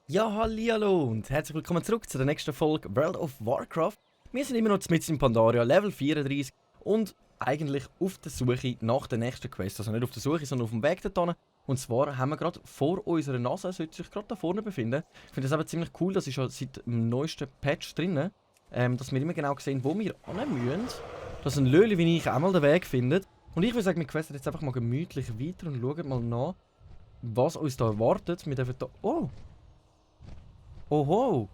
Ja, hallihallo und herzlich willkommen zurück zu der nächsten Folge World of Warcraft. Wir sind immer noch mitten in Pandaria, Level 34 und eigentlich auf der Suche nach der nächsten Quest. Also nicht auf der Suche, sondern auf dem Weg dorthin. Und zwar haben wir gerade vor unserer Nase, sollte sich gerade da vorne befinden. Ich finde das aber ziemlich cool, das ist schon seit dem neuesten Patch drin, dass wir immer genau sehen, wo wir hin müssen. Dass ein Löli wie ich einmal den Weg findet. Und ich würde sagen, wir questen jetzt einfach mal gemütlich weiter und schauen mal nach, was uns da erwartet. Wir dürfen da... Oh! Oho!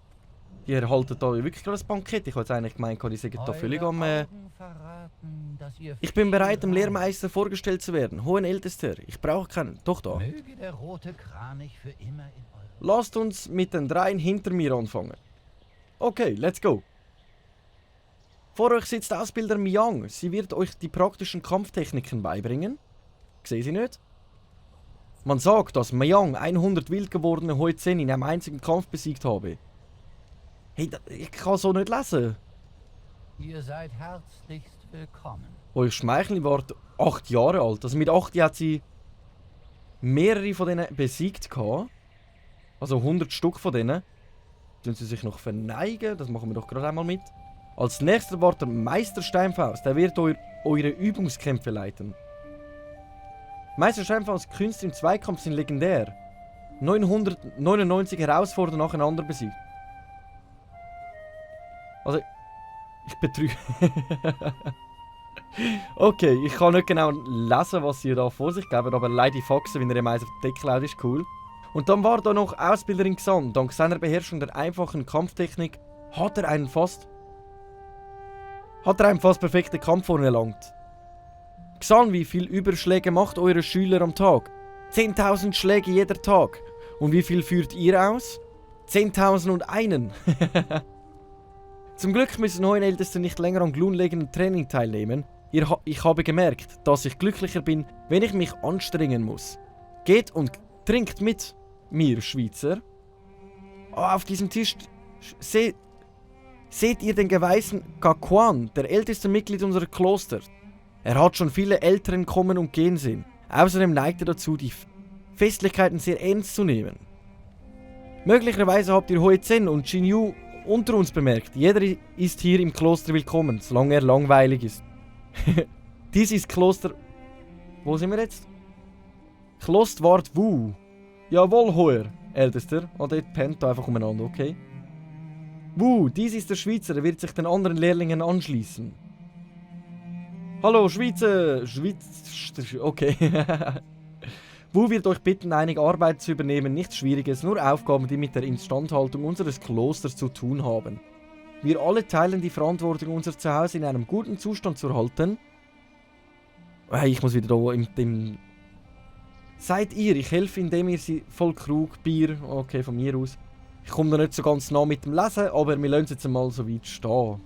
Ihr erhaltet da wirklich gerade ein Bankett. Ich habe jetzt eigentlich gemeint, ich sage da völlig am... Ich bin bereit, dem Lehrmeister vorgestellt zu werden. Hohen Ältester. Ich brauche keinen... Doch da. Möge der rote Kranich für immer in eurem... Lasst uns mit den dreien hinter mir anfangen. Okay, let's go. Vor euch sitzt Ausbilder Miang. Sie wird euch die praktischen Kampftechniken beibringen. Ich sehe sie nicht. Man sagt, dass Miang 100 wild gewordene Hoizen in einem einzigen Kampf besiegt habe. Hey, ich kann so nicht lesen. Ihr seid herzlichst willkommen. Euch Schmeichli war 8 Jahre alt. Also mit 8 hat sie mehrere von denen besiegt gehabt. Also 100 Stück von denen. Tun sie sich noch verneigen. Das machen wir doch gerade einmal mit. Als nächster war der Meister Steinfaust. Der wird eure Übungskämpfe leiten. Meister Steinfaust Künste im Zweikampf sind legendär. 999 Herausforderer nacheinander besiegt. Also, ich betrüge. Okay, ich kann nicht genau lesen, was sie da vor sich geben, aber Lady Foxe, wenn er im Eis auf den Deckel haut, ist cool. Und dann war da noch Ausbilderin Xan. Dank seiner Beherrschung der einfachen Kampftechnik hat er einen fast perfekten Kampfform erlangt. Xan, wie viel Überschläge macht eure Schüler am Tag? 10.000 Schläge jeder Tag. Und wie viel führt ihr aus? 10.001. Zum Glück müssen neue Älteste nicht länger an grundlegendem Training teilnehmen. Ich habe gemerkt, dass ich glücklicher bin, wenn ich mich anstrengen muss. Geht und trinkt mit mir, Schweizer. Oh, auf diesem Tisch seht ihr den Geweihten Gaquan, der älteste Mitglied unserer Kloster. Er hat schon viele Älteren kommen und gehen sehen. Außerdem neigt er dazu, die Festlichkeiten sehr ernst zu nehmen. Möglicherweise habt ihr Hoizen und Jinyu unter uns bemerkt. Jeder ist hier im Kloster willkommen, solange er langweilig ist. Dies ist Kloster... Wo sind wir jetzt? Klostwart Wu. Jawohl, Hoher, Ältester. Oh, dort pennt da einfach umeinander, okay. Wu, dies ist der Schweizer, er wird sich den anderen Lehrlingen anschließen. Hallo, Schweizer! Okay. Wu wird euch bitten, einige Arbeit zu übernehmen, nichts Schwieriges, nur Aufgaben, die mit der Instandhaltung unseres Klosters zu tun haben. Wir alle teilen die Verantwortung, unser Zuhause in einem guten Zustand zu erhalten. Hey, ich muss wieder da im... Seid ihr, ich helfe, indem ihr sie voll Krug, Bier, okay, von mir aus. Ich komme da nicht so ganz nah mit dem Lesen, aber wir lassen es jetzt mal so weit stehen.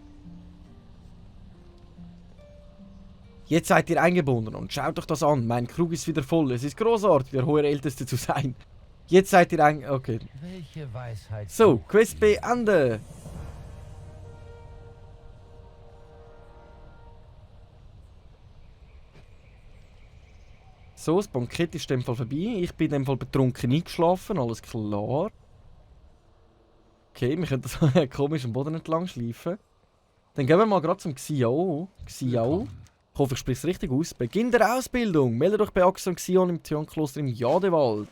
Jetzt seid ihr eingebunden und schaut euch das an. Mein Krug ist wieder voll. Es ist großartig, der hohe Älteste zu sein. Jetzt seid ihr okay. Welche Weisheit... So, Quest beende. So, das Bankett ist in dem Fall vorbei. Ich bin in dem Fall betrunken eingeschlafen, alles klar. Okay, wir können das komisch am Boden entlang schleifen. Dann gehen wir mal gerade zum Xiao. Ich hoffe, ich spreche es richtig aus. Beginn der Ausbildung. Meldet euch bei Axon Xion im Tian-Kloster im Jadewald.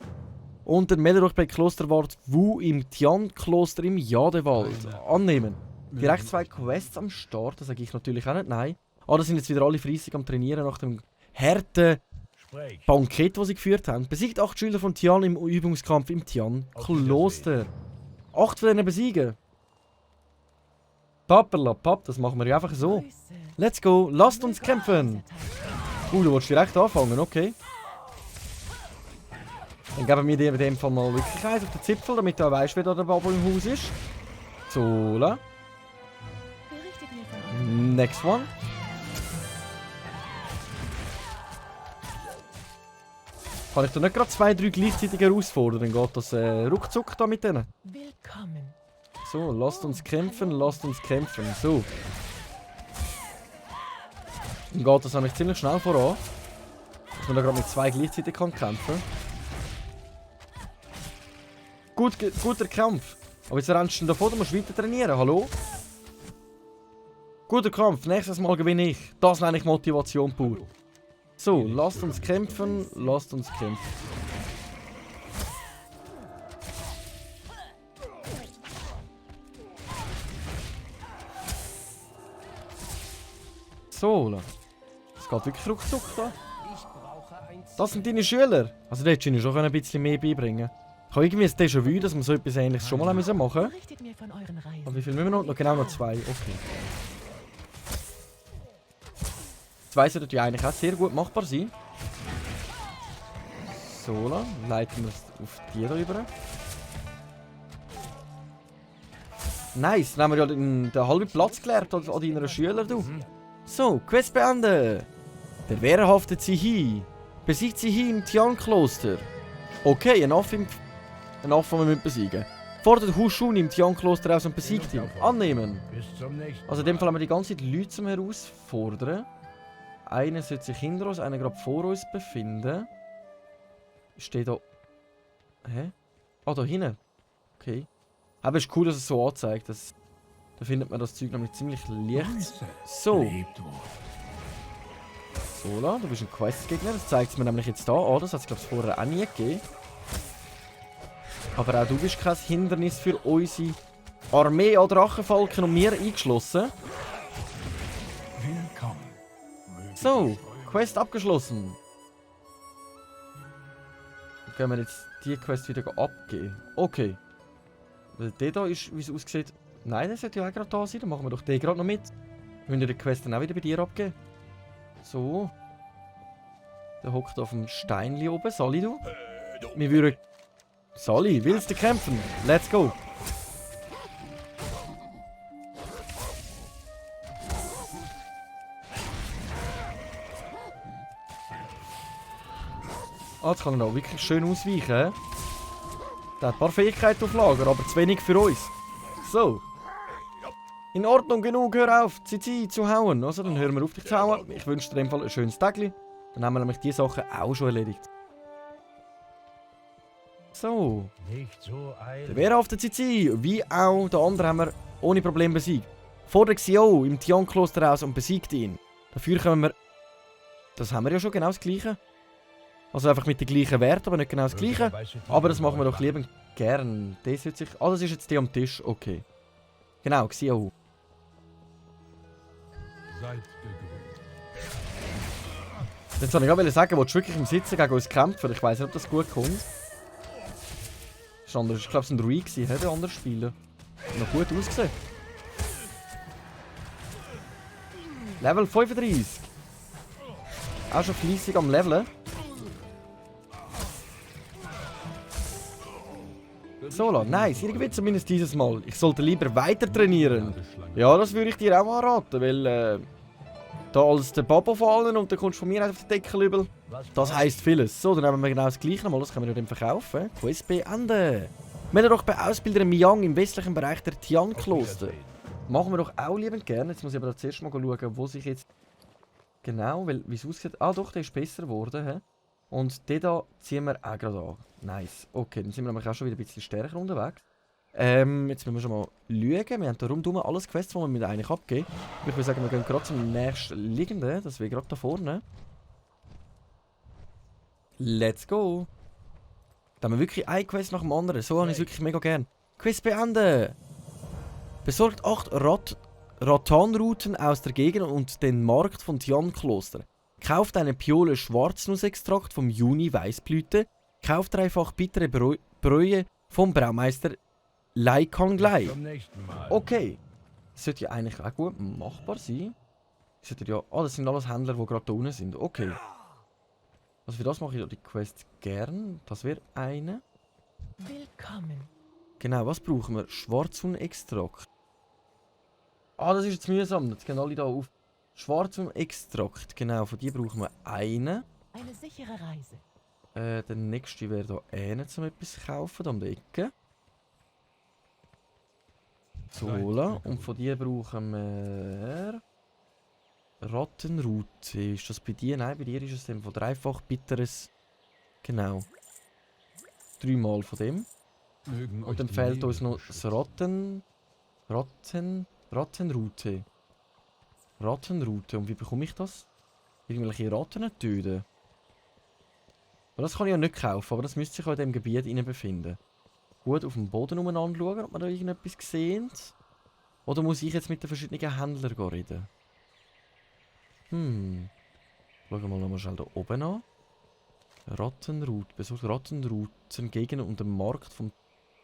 Und dann meldet euch bei Klosterwart Wu im Tian-Kloster im Jadewald. Annehmen. Direkt 2 Quests am Start, das sage ich natürlich auch nicht, nein. Ah, da sind jetzt wieder alle fleissig am Trainieren nach dem harten Bankett, das sie geführt haben. Besiegt 8 Schüler von Tian im Übungskampf im Tian-Kloster. 8 von denen besiegen. Papp, das machen wir ja einfach so. Let's go, lasst uns kämpfen. Du willst direkt anfangen, okay. Dann geben wir dir in dem Fall mal wirklich eins auf den Zipfel, damit du auch weißt, wer da der Babo im Haus ist. So, la. Next one. Kann ich da nicht gerade 2, 3 gleichzeitig herausfordern? Dann geht das ruckzuck da mit denen. Willkommen. So, lasst uns kämpfen. So. Dann geht das nämlich ziemlich schnell voran. Dass man da gerade mit 2 gleichzeitig kann kämpfen. Guter Kampf. Aber jetzt rennst du davon, du musst weiter trainieren, hallo? Guter Kampf, nächstes Mal gewinne ich. Das nenne ich Motivation pur. So, lasst uns kämpfen, lasst uns kämpfen. So, es geht wirklich ruckzuck da. Das sind deine Schüler. Also da hättest du ihnen schon ein bisschen mehr beibringen. Ich habe irgendwie ein Déjà-vu, dass wir so etwas Ähnliches schon mal machen müssen. Berichtet mir von euren Reisen. Und wie viel müssen wir noch? Genau noch 2. Okay. 2 sollte ja eigentlich auch sehr gut machbar sein. So, leiten wir es auf die hier rüber. Nice, dann haben wir ja den halben Platz gelernt an deinen Schülern. Du. So, Quest beenden. Der Wehr haftet sie hin. Besiegt sie hin im Tian-Kloster. Okay, ein Affe, den wir besiegen. Fordert Hushun im Tian-Kloster aus und besiegt ihn. Annehmen. Also in dem Fall haben wir die ganze Zeit Leute zum Herausfordern. Einer sollte sich hinter uns, einer gerade vor uns befinden. Steht da... Hä? Ah, da hinten. Okay. Aber es ist cool, dass es so anzeigt. Da findet man das Zeug nämlich ziemlich leicht. So. Sola, du bist ein Quest-Gegner. Das zeigt es mir nämlich jetzt da an. Das hat es, glaube ich, vorher auch nie gegeben. Aber auch du bist kein Hindernis für unsere Armee an Drachenfalken und mir eingeschlossen. So, Quest abgeschlossen. Dann können wir jetzt die Quest wieder abgeben. Okay. Weil der da ist, wie es aussieht. Nein, der sollte ja auch gerade da sein. Dann machen wir doch den gerade noch mit. Wir müssen die Quest dann auch wieder bei dir abgeben. So. Der hockt auf dem Steinli oben. Sali, du? Wir würden... Sali, willst du kämpfen? Let's go. Ah, jetzt kann er auch wirklich schön ausweichen. Der hat ein paar Fähigkeiten auf Lager, aber zu wenig für uns. So. In Ordnung, genug, hör auf, Zizi zu hauen. Also, dann hören wir auf, dich zu hauen. Ich wünsche dir in dem Fall ein schönes Tagli. Dann haben wir nämlich die Sachen auch schon erledigt. So. Nicht so Der wehrhafte Zizi, wie auch der andere, haben wir ohne Probleme besiegt. Fordert Xiao im Tian-Kloster aus und besiegt ihn. Dafür können wir... Das haben wir ja schon genau das Gleiche. Also einfach mit den gleichen Werten, aber nicht genau das Gleiche. Aber das machen wir doch lieber gern. Das wird sich... Ah, das ist jetzt der am Tisch. Okay. Genau, Xiao. Jetzt wollte ich gerade sagen, willst du wirklich im Sitzen gegen uns kämpfen? Ich weiß nicht, ob das gut kommt. Ich glaube, es war ein Rui, der andere Spieler. Noch gut ausgesehen. Level 35. Auch schon fleissig am Leveln. Sola, nice, ihr gewinnt zumindest dieses Mal. Ich sollte lieber weiter trainieren. Ja, das würde ich dir auch anraten, weil da als der Babo fallen und dann kommst du von mir auf den Deckel übel. Das heisst vieles. So, dann haben wir genau das gleiche nochmal, das können wir dann verkaufen. Quest beenden. Wir haben doch bei Ausbilder Miang im westlichen Bereich der Tian-Kloster. Machen wir doch auch liebend gerne. Jetzt muss ich aber da zuerst mal schauen, wo sich jetzt... Genau, weil wie es aussieht... Ah doch, der ist besser geworden. He? Und den da ziehen wir auch gerade an. Nice. Okay, dann sind wir nämlich auch schon wieder ein bisschen stärker unterwegs. Jetzt müssen wir schon mal schauen. Wir haben da rundherum alles Quests, die wir eigentlich abgeben. Ich würde sagen, wir gehen gerade zum nächsten liegenden. Das wäre gerade da vorne. Let's go. Da haben wir wirklich eine Quest nach dem anderen. So habe ich es wirklich mega gern. Quest beenden. Besorgt 8 Rattanrouten aus der Gegend und den Markt von Tian-Kloster. Kauft eine Piole Schwarznussextrakt vom Juni Weißblüte. Kauft dreifach bittere Bräue vom Braumeister Lai Konglai. Okay. Das sollte ja eigentlich auch gut machbar sein. Das sollte ja... Ah, das sind alles Händler, die gerade da unten sind. Okay. Also für das mache ich die Quest gern. Das wäre eine. Willkommen. Genau, was brauchen wir? Schwarzhuhnextrakt. Ah, das ist jetzt mühsam. Jetzt gehen alle da auf. Schwarzhuhnextrakt. Genau, von die brauchen wir eine. Eine sichere Reise. Der nächste wäre da eine, um etwas zu kaufen, da um die Ecke. Sola. Und von die brauchen wir... Rattenrute. Ist das bei dir? Nein, bei dir ist es dann von dreifach bitteres. Genau. 3 Mal von dem. Und dann fehlt uns noch das Rattenrute. Rattenrute. Und wie bekomme ich das? Irgendwelche Ratten töten. Aber das kann ich ja nicht kaufen, aber das müsste sich auch in diesem Gebiet innen befinden. Gut auf dem Boden umeinander schauen, ob wir da irgendetwas sehen. Oder muss ich jetzt mit den verschiedenen Händlern reden? Schauen wir mal nochmal schnell da oben an. Rattenroute. Besucht Rattenrouten gegen und den Markt vom...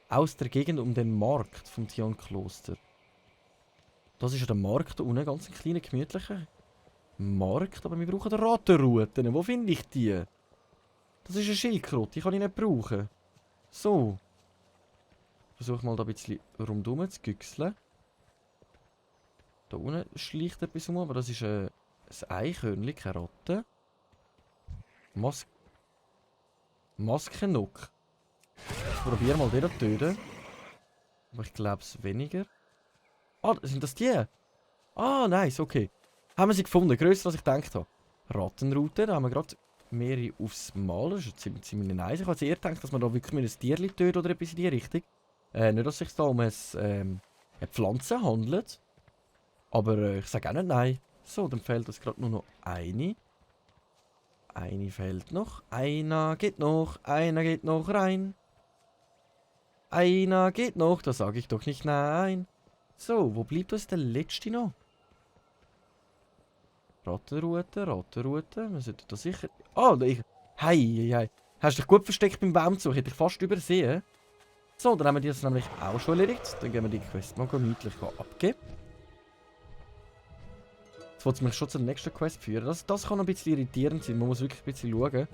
Aus der Gegend um den Markt vom Tian-Kloster. Das ist ja der Markt da unten, ganz ein kleiner, gemütlicher Markt, aber wir brauchen Rattenrouten. Wo finde ich die? Das ist eine Schildkröte, die kann ich nicht brauchen. So. Versuche mal da ein bisschen rundherum zu güchseln. Da unten schleicht etwas rum, aber das ist ein Eichhörnchen, keine Ratte. Maskennock. Ich probiere mal den zu töten. Aber ich glaube es weniger. Ah, sind das die? Ah, nice, okay. Haben wir sie gefunden, grösser als ich gedacht habe. Rattenroute, da haben wir gerade mehrere aufs Mal. Das ist ziemlich nice. Ich habe eher gedacht, dass man da wirklich mit einem Tierli tötet oder etwas in die Richtung. Nicht, dass es sich da um eine Pflanze handelt. Aber ich sage auch nicht nein. So, dann fehlt uns gerade nur noch eine. Eine fehlt noch. Einer geht noch rein. Einer geht noch, da sage ich doch nicht nein. So, wo bleibt uns der letzte noch? Rattenroute. Wir sollten da sicher... Oh, Hei. Hast du dich gut versteckt beim Baum zu? Hätte ich fast übersehen. So, dann haben wir das nämlich auch schon erledigt. Dann gehen wir die Quest mal gemütlich abgeben. Jetzt wollte es mich schon zur nächsten Quest führen. Das kann ein bisschen irritierend sein. Man muss wirklich ein bisschen schauen,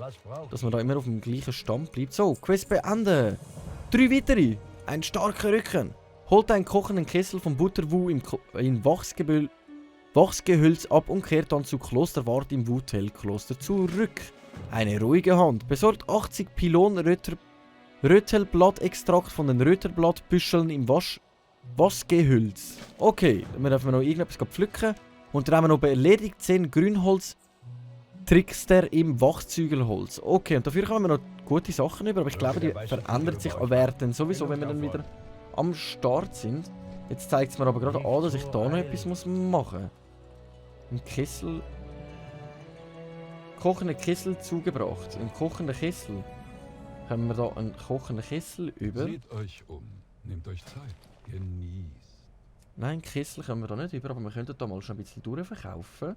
dass man da immer auf dem gleichen Stand bleibt. So, Quest beenden. 3 weitere. Ein starker Rücken. Holt einen kochenden Kessel von Butterwu in Wachsgehölz ab und kehrt dann zu Klosterwart im Wuthel-Kloster zurück. Eine ruhige Hand. Besorgt 80 Pylon Rötelblattextrakt von den Rötelblattbüscheln im Wachsgehölz. Okay, dann dürfen wir noch irgendetwas pflücken. Und dann haben wir noch erledigt 10 Grünholz-Trickster im Wachszügelholz. Okay, und dafür haben wir noch gute Sachen über, aber ich glaube, die verändern sich während sowieso, wenn wir dann wieder am Start sind. Jetzt zeigt es mir aber gerade an, dass ich da noch etwas machen muss. Ein Kessel. Kochenden Kessel zugebracht. Ein kochender Kessel. Haben wir da einen kochenden Kessel über? Seht euch um. Nehmt euch Zeit. Genießt. Nein, Kessel können wir da nicht über, aber wir könnten da mal schon ein bisschen durchverkaufen.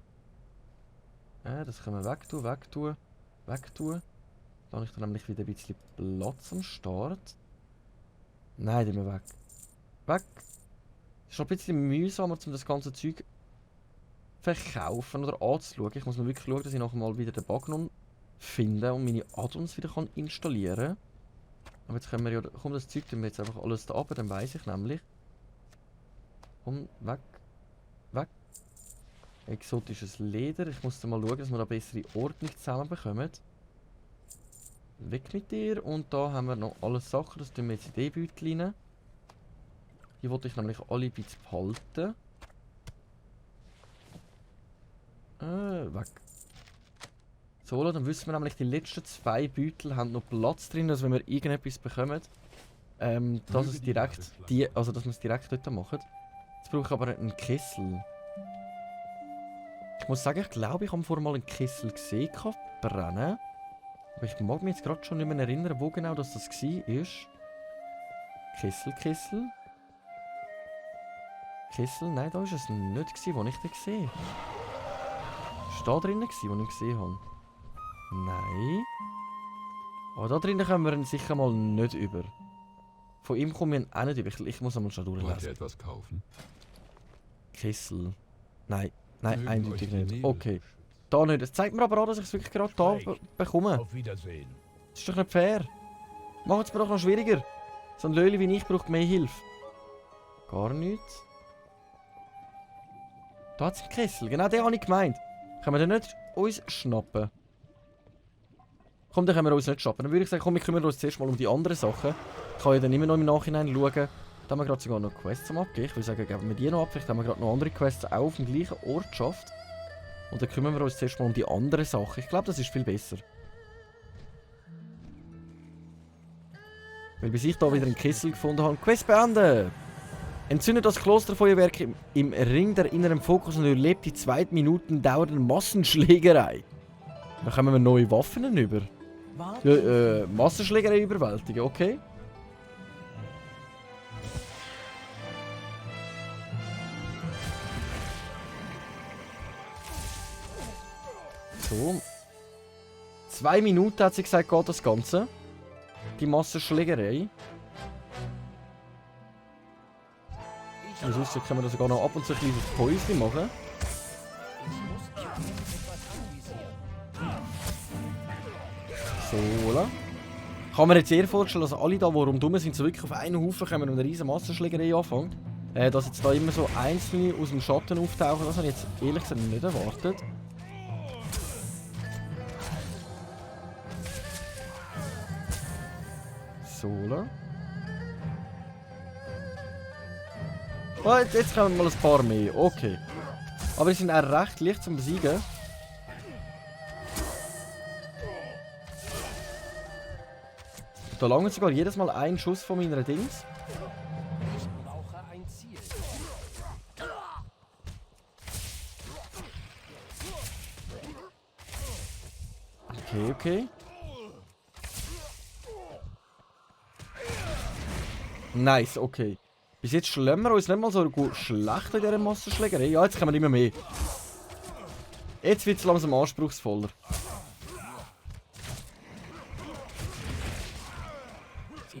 Das können wir wegtun. Da habe ich dann nämlich wieder ein bisschen Platz am Start. Nein, den wir weg. Es ist schon ein bisschen mühsamer, um das ganze Zeug verkaufen oder anzuschauen. Ich muss mir wirklich schauen, dass ich nachher mal wieder den Bagnon finde und meine Add-ons wieder installieren kann. Aber jetzt können wir ja... Komm, das Zeug tun wir jetzt einfach alles da ab, dann weiss ich nämlich. Komm, weg. Exotisches Leder. Ich muss dann mal schauen, dass wir da bessere Ordnung zusammenbekommen. Weg mit dir. Und da haben wir noch alle Sachen. Das tun wir jetzt in die Beutel rein. Hier wollte ich nämlich alle ein bisschen behalten. Weg. So, dann wissen wir nämlich, die letzten 2 Beutel haben noch Platz drin, dass wenn wir irgendetwas bekommen, dass es direkt dass wir es direkt dort machen. Jetzt brauche ich aber einen Kessel. Ich muss sagen, ich glaube, ich habe vorher mal einen Kessel gesehen, brennen. Aber ich mag mich jetzt gerade schon nicht mehr erinnern, wo genau das war. Kessel. Nein, da war es nicht, wo ich den gesehen habe. Ist da drinnen, wo ich ihn gesehen habe? Nein. Aber da drinnen kommen wir ihn sicher mal nicht über. Von ihm kommen wir ihn auch nicht über. Ich muss einmal schon durchlesen. Wollt ihr etwas kaufen? Kessel. Nein, eindeutig nicht. Okay. Da nicht. Es zeigt mir aber auch, dass ich es wirklich gerade da bekomme. Auf Wiedersehen. Das ist doch nicht fair. Macht es mir doch noch schwieriger. So ein Löli wie ich braucht mehr Hilfe. Gar nichts. Da hat es einen Kessel. Genau den habe ich gemeint. Können wir den nicht uns schnappen? Komm, den können wir uns nicht schnappen. Dann würde ich sagen, komm, wir kümmern uns zuerst mal um die anderen Sachen. Ich kann ja dann immer noch im Nachhinein schauen. Da haben wir gerade sogar noch Quests am Abgeben. Ich würde sagen, geben wir die noch ab. Vielleicht haben wir gerade noch andere Quests auch auf dem gleichen Ort geschafft. Und dann kümmern wir uns zuerst mal um die anderen Sachen. Ich glaube, das ist viel besser. Weil bis ich da wieder einen Kessel gefunden habe. Quest beenden! Entzündet das Klosterfeuerwerk im Ring der inneren Fokus und überlebt die 2 Minuten dauernde Massenschlägerei. Dann kommen wir neue Waffen über. Ja, Massenschlägerei überwältigen, okay. So. 2 Minuten hat sie gesagt, geht das Ganze. Die Massenschlägerei. Und sonst können wir da sogar noch ab und zu ein kleines Päuschen machen. So, voilà. Kann man jetzt eher vorstellen, dass alle da, die rundherum sind, so wirklich auf einen Haufen kommen und eine riesen Massenschlägerei anfangen. Dass jetzt da immer so Einzelne aus dem Schatten auftauchen, das habe ich jetzt ehrlich gesagt nicht erwartet. So, voilà. Oh, jetzt kommen mal ein paar mehr, okay. Aber die sind auch recht leicht zum Besiegen. Da langt sogar jedes Mal ein Schuss von meiner Dings. Ich brauche ein Ziel. Okay, okay. Nice, okay. Bis jetzt schlemmen wir uns nicht mal so gut schlecht in dieser Massenschlägerei. Ja, jetzt kommen wir immer mehr. Jetzt wird es langsam anspruchsvoller.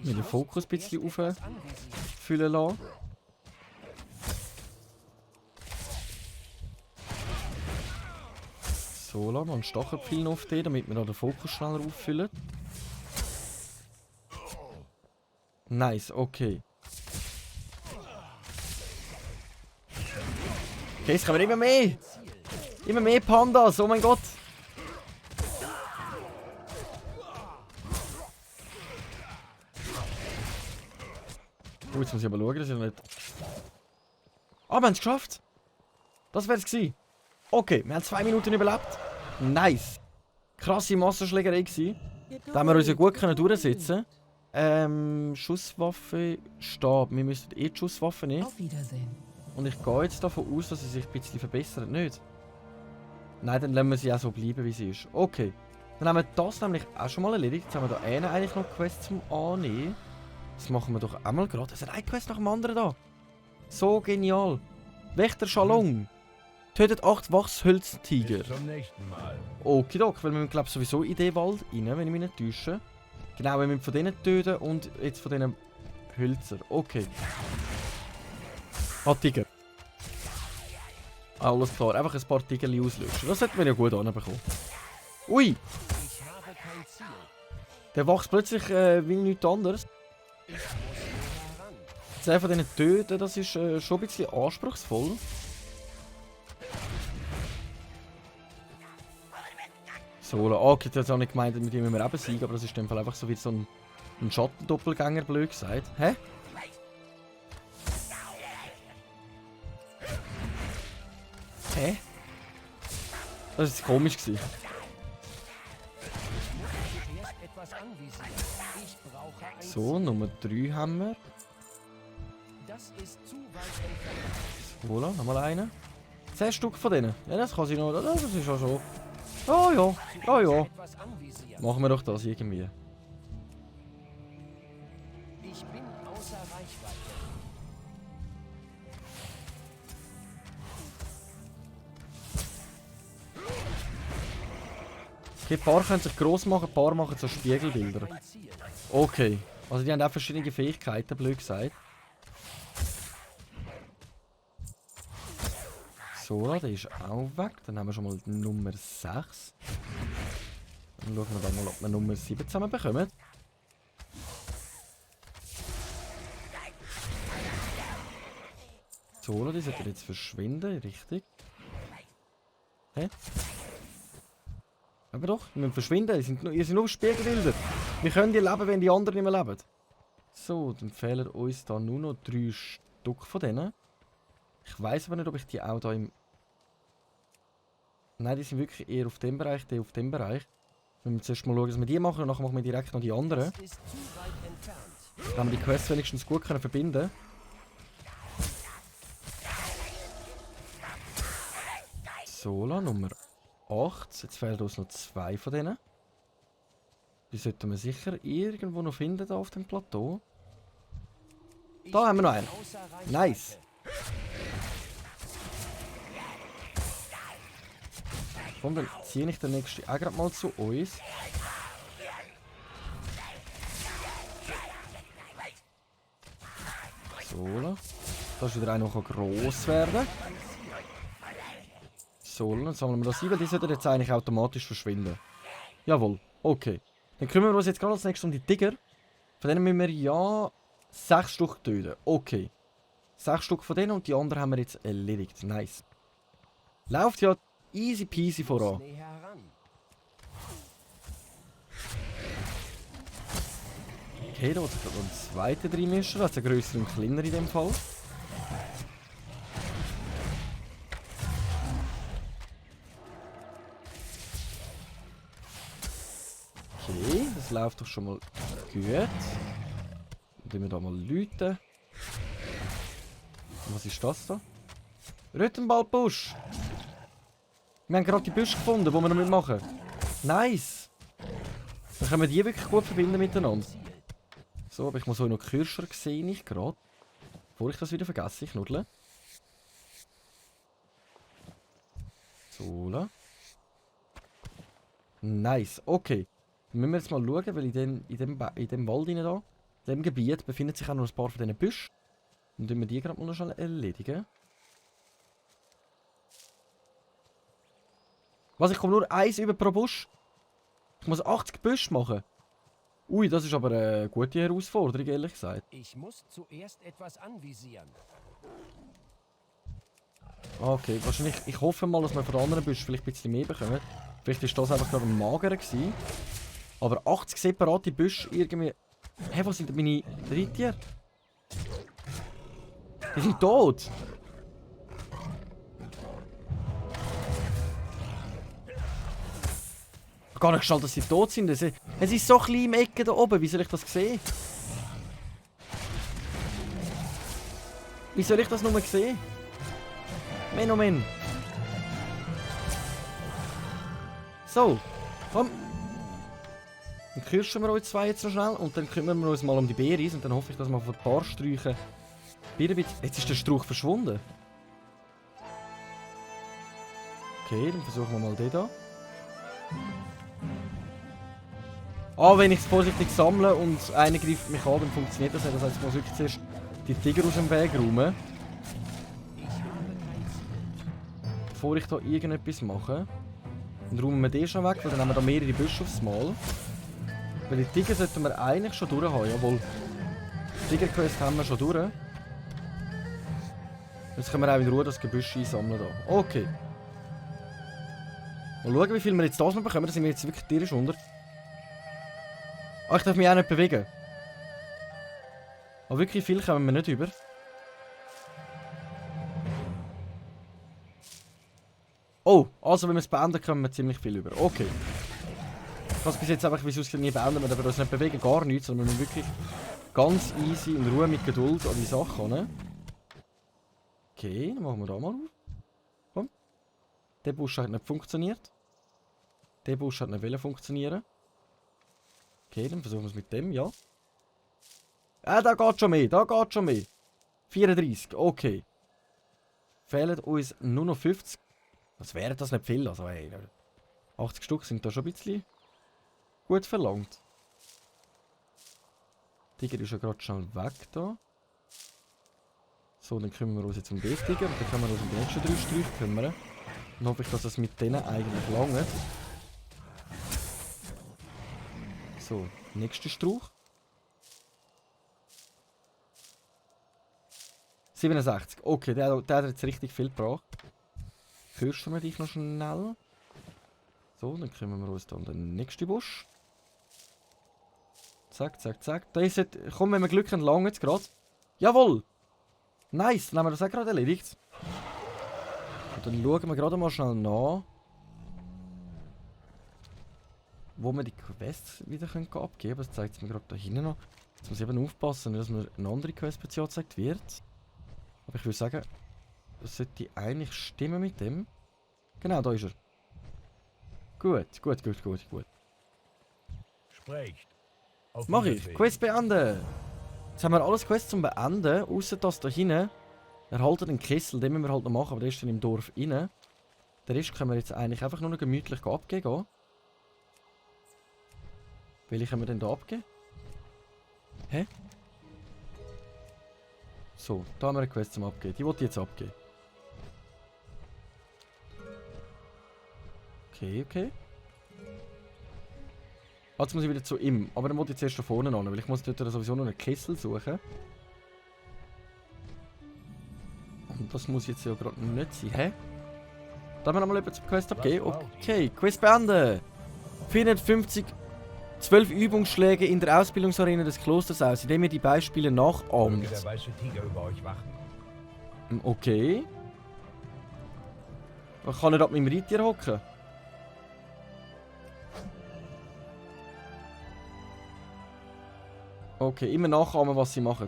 Mir den Fokus ein bisschen auffüllen lassen. So, lassen wir einen Stachelpfeil noch auf den, damit wir den Fokus schneller auffüllen. Nice, okay. Okay, es kommen immer mehr! Immer mehr Pandas, oh mein Gott! Oh, jetzt muss ich aber schauen, dass ich nicht... Ah, wir haben es geschafft! Das wäre es gewesen. Okay, wir haben 2 Minuten überlebt. Nice! Krasse Massenschlägerei gewesen. Da haben wir uns ja gut durchsetzen können. Schusswaffe, Stab. Wir müssen die Schusswaffe nehmen. Auf Wiedersehen. Und ich gehe jetzt davon aus, dass sie sich ein bisschen verbessert, nicht? Nein, dann lassen wir sie auch so bleiben, wie sie ist. Okay. Dann haben wir das nämlich auch schon mal erledigt. Jetzt haben wir da eigentlich noch Quest zum Annehmen. Das machen wir doch einmal gerade. Es ist ein Quest nach dem anderen da. So genial. Wächter Schalong. Tötet 8 Wachshölztiger. Bis zum nächsten Mal. Okidok, weil wir glaube sowieso in den Wald rein, wenn ich mich nicht täusche. Genau, wir müssen von denen töten und jetzt von diesen Hölzer. Okay. Ah, Tiger. Alles klar, einfach ein paar Tigerli auslöschen. Das sollten wir ja gut anbekommen. Ui! Ich habe kein Ziel. Der wächst plötzlich wie nichts anderes. Ich muss näher ran. 10 von denen töten, das ist schon ein bisschen anspruchsvoll. So, okay, jetzt habe ich gemeint, mit dem müssen wir eben siegen, aber das ist in dem Fall einfach so wie so ein Schattendoppelgänger, blöd gesagt. Hä? Hä? Das ist komisch gewesen. Zuerst etwas anvisieren. Ich brauche ein So, Nummer 3 haben wir. Das ist zu weit entfernt. Voilà, nochmal einen. 10 Stück von denen. Ja, das kann sie noch. Das ist ja schon. Oh ja, oh ja. Etwas anvisieren. Machen wir doch das irgendwie. Ich bin außer Reichweite. Okay, ein paar können sich gross machen, ein paar machen so Spiegelbilder. Ein Ziel. Okay, also die haben auch verschiedene Fähigkeiten, blöd gesagt. So, der ist auch weg. Dann haben wir schon mal die Nummer 6. Dann schauen wir dann mal, ob wir Nummer 7 zusammen bekommen. So, die sollten jetzt verschwinden, richtig. Hä? Aber doch, die müssen verschwinden. Ihr seid nur Spiegelbilder. Wir können die leben, wenn die anderen nicht mehr leben. So, dann fehlen uns da nur noch 3 Stück von denen. Ich weiss aber nicht, ob ich die auch da im... Nein, die sind wirklich eher auf dem Bereich, die auf dem Bereich. Wenn wir zuerst mal schauen, dass wir die machen und nachher machen wir direkt noch die anderen. Das ist zu weit entfernt. Dann haben wir die Quests wenigstens gut können verbinden. Sola Nummer 8. Jetzt fehlen uns noch 2 von denen. Die sollten wir sicher irgendwo noch finden da auf dem Plateau. Da haben wir noch einen. Außer Reichweite. Nice. Komm, dann ziehe ich den nächsten auch gerade mal zu uns. So, da ist wieder einer, der gross werden kann. So, dann sammeln wir das ein, weil die sollten jetzt eigentlich automatisch verschwinden. Jawohl, okay. Dann kümmern wir uns jetzt gerade als nächstes um die Tiger. Von denen müssen wir ja 6 Stück töten. Okay. 6 Stück von denen und die anderen haben wir jetzt erledigt. Nice. Läuft ja easy peasy voran. Näher heran. Okay, da wird sich gerade noch ein zweiter reinmischen. Das ist ein grösser und kleiner in dem Fall. Okay, das läuft doch schon mal gut. Dann wir da mal läuten. Was ist das da? Röttenballbusch! Wir haben gerade die Büsche gefunden, die wir noch mitmachen. Nice! Dann können wir die wirklich gut verbinden miteinander. So, aber ich muss auch noch Kirscher sehen, ich gerade. Bevor ich das wieder vergesse, ich nuddle. So. Nice, okay. Dann müssen wir jetzt mal schauen, weil in dem Wald rein da, in dem Gebiet, befinden sich auch noch ein paar von diesen Büschen. Und dann wir die gerade mal noch schnell erledigen. Was, ich komme nur 1 über pro Busch? Ich muss 80 Büsche machen. Ui, das ist aber eine gute Herausforderung, ehrlich gesagt. Ich muss zuerst etwas anvisieren. Okay, wahrscheinlich, ich hoffe mal, dass wir von den anderen Büschen vielleicht ein bisschen mehr bekommen. Vielleicht war das einfach gerade ein magerer gewesen. Aber 80 separate Büsche irgendwie... Hä, wo sind denn meine Reittiere? Die sind tot! Gar nicht geschaltet, dass sie tot sind. Es ist so klein im Ecke da oben. Wie soll ich das sehen? Wie soll ich das nur sehen? Menomen. So, komm. Dann kürzen wir uns 2 jetzt noch schnell und dann kümmern wir uns mal um die Beeris und dann hoffe ich, dass wir von ein paar Sträuchen... Jetzt ist der Strauch verschwunden. Okay, dann versuchen wir mal den da. Ah, wenn ich es vorsichtig sammle und einer greift mich an, dann funktioniert das nicht. Das heißt, ich muss wirklich zuerst die Tiger aus dem Weg räumen. Bevor ich da irgendetwas mache. Dann räumen wir den schon weg, weil dann haben wir da mehrere Büsche aufs Mal. Weil die Tiger sollten wir eigentlich schon durch haben, jawohl. Die Tiger-Quest haben wir schon durch. Jetzt können wir auch in Ruhe das Gebüsch einsammeln da. Okay. Mal schauen, wie viel wir jetzt das noch bekommen. Da sind wir jetzt wirklich tierisch unter. Ah, ich darf mich auch nicht bewegen. Aber wirklich viel kommen wir nicht über. Oh, also wenn wir es beenden, kommen wir ziemlich viel über. Okay. Ich kann es bis jetzt einfach, wie es aussieht, nie beenden. Wir uns nicht bewegen, gar nichts, sondern wir wirklich ganz easy, in Ruhe, mit Geduld an die Sache ran. Okay, dann machen wir da mal auf. Komm. Der Busch hat nicht funktioniert. Der Busch hat nicht funktionieren. Okay, dann versuchen wir es mit dem, ja. Da geht schon mehr, da geht schon mehr. 34, okay. Fehlen uns nur noch 50. Das wäre das nicht viel, also ey. 80 Stück sind da schon ein bisschen gut verlangt. Tiger ist ja gerade schon weg da. So, dann kümmern wir uns jetzt um den Tiger und dann können wir uns um die nächsten 3 Streifen kümmern. Dann hoffe ich, dass das mit denen eigentlich langt. So, nächster Strauch. 67. Okay, der hat jetzt richtig viel gebracht. Kürzen wir dich noch schnell. So, dann kümmern wir uns da um den nächsten Busch. Zack, zack, zack. Da ist es. Komm, wenn wir Glück haben, langt es gerade. Jawohl! Nice, dann haben wir das auch gerade erledigt. Und dann schauen wir gerade mal schnell nach. wo wir die Quests wieder abgeben können. Das zeigt es mir gerade da hinten noch. Jetzt muss ich eben aufpassen, dass mir eine andere Quest plötzlich angezeigt wird. Aber ich würde sagen, das sollte eigentlich stimmen mit dem. Genau, da ist er. Gut. Sprecht. Auf Mach ich. Wiedersehen. Quest beenden. Jetzt haben wir alles Quests zum Beenden, außer das da hinten. Erhalten den Kessel, den müssen wir halt noch machen, aber der ist dann im Dorf rein. Den Rest können wir jetzt eigentlich einfach nur noch gemütlich abgeben. Welche können wir denn da abgeben? Hä? So, da haben wir eine Quest zum Abgeben. Die wollte ich jetzt abgeben. Okay. Jetzt muss ich wieder zu ihm. Aber dann muss ich zuerst da vorne an, weil ich muss dort sowieso noch einen Kessel suchen. Und das muss jetzt ja gerade nicht sein. Hä? Da haben wir nochmal etwas zur Quest abgeben. Okay, Quest beenden. 450 Übungsschläge in der Ausbildungsarena des Klosters aus, indem ihr die Beispiele nachahmt. Möge der weiße Tiger über euch wachen. Okay. Ich kann nicht ab meinem Reittier hocken. Okay, immer nachahmen, was sie machen.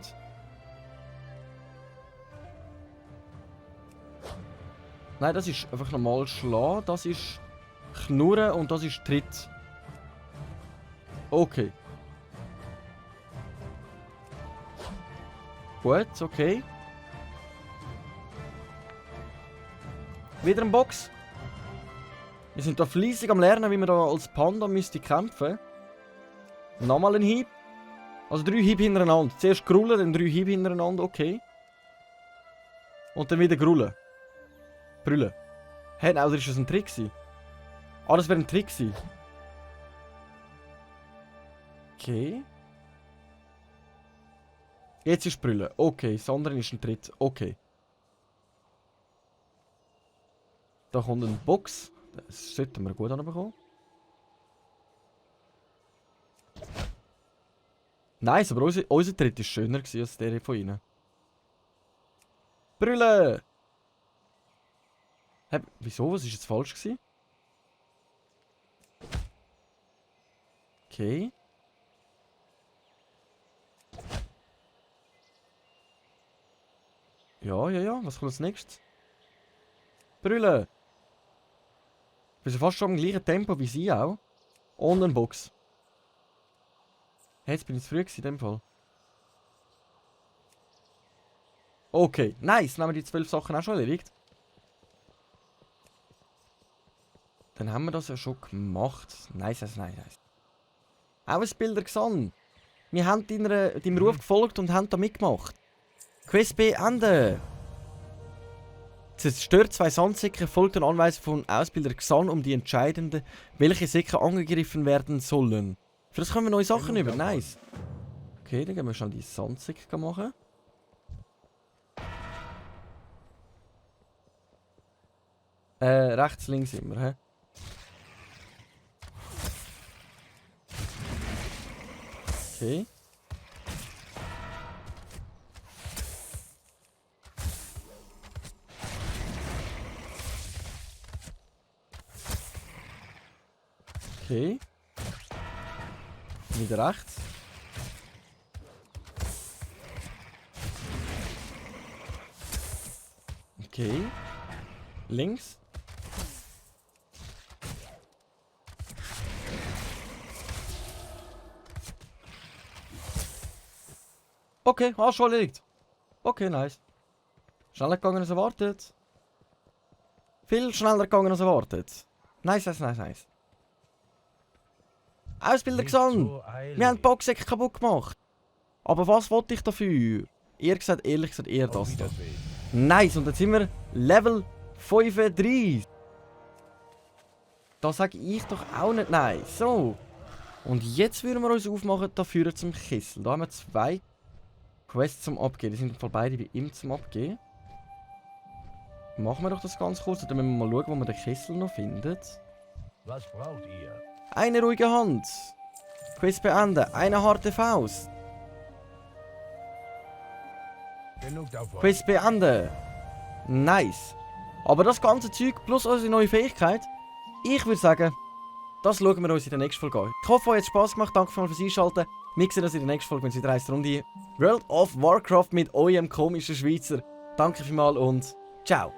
Nein, das ist einfach normal schlagen, das ist knurren und das ist Tritt. Okay. Gut, okay. Wieder ein Box. Wir sind da fleissig am Lernen, wie man da als Panda müsste kämpfen. Nochmal ein Hieb. Also 3 Hiebe hintereinander. Zuerst grullen, dann 3 Hiebe hintereinander, okay. Und dann wieder grullen. Brüllen. Hä, nein, oder ist das ein Trick gewesen? Ah, das wäre ein Trick gewesen. Okay. Jetzt ist Brüllen. Okay, das andere ist ein Tritt. Okay. Da kommt eine Box. Das sollten wir gut anbekommen. Nice, aber unser Tritt war schöner als der von ihnen. Brüllen! Hä, wieso? Was war jetzt falsch gewesen? Okay. Ja. Was kommt als nächstes? Brüllen! Wir sind fast schon im gleichen Tempo wie sie auch. Und eine Box. Hey, jetzt bin ich zu früh gewesen, in dem Fall. Okay, nice. Dann haben wir die 12 Sachen auch schon erledigt. Dann haben wir das ja schon gemacht. Nice. Ausbilder gesehen. Wir haben deinem Ruf gefolgt und haben da mitgemacht. Quest beenden. Zerstört 2 Sandsäcke, folgt den Anweisungen von Ausbilder Xan um die entscheidende, welche Säcke angegriffen werden sollen. Für das können wir neue Sachen über. Nice. Okay, dann gehen wir schon die Sandsäcke machen. Rechts, links immer, hä? Okay. Okay. Wieder rechts. Okay. Links. Okay, schon erledigt. Okay, nice. Schneller gegangen als erwartet. Viel schneller gegangen als erwartet. Nice. Ausbilder gesehen. Wir haben die Boxsäcke kaputt gemacht. Aber was wollte ich dafür? Ehrlich gesagt, eher das da. Nice, und jetzt sind wir Level 35. Da sage ich doch auch nicht nein. So. Und jetzt würden wir uns aufmachen dafür zum Kessel. Da haben wir 2 Quests zum Abgehen. Die sind im Fall beide bei ihm zum Abgehen. Machen wir doch das ganz kurz. Dann müssen wir mal schauen, wo man den Kessel noch findet. Was braucht ihr? Eine ruhige Hand. Quest beenden. Eine harte Faust. Genug davon. Quest beenden. Nice. Aber das ganze Zeug plus unsere neue Fähigkeit, ich würde sagen, Das schauen wir uns in der nächsten Folge an. Ich hoffe, euch hat es Spass gemacht. Danke fürs Einschalten. Wir sehen uns in der nächsten Folge, wenn es wieder heisst Runde World of Warcraft mit eurem komischen Schweizer. Danke vielmals und ciao.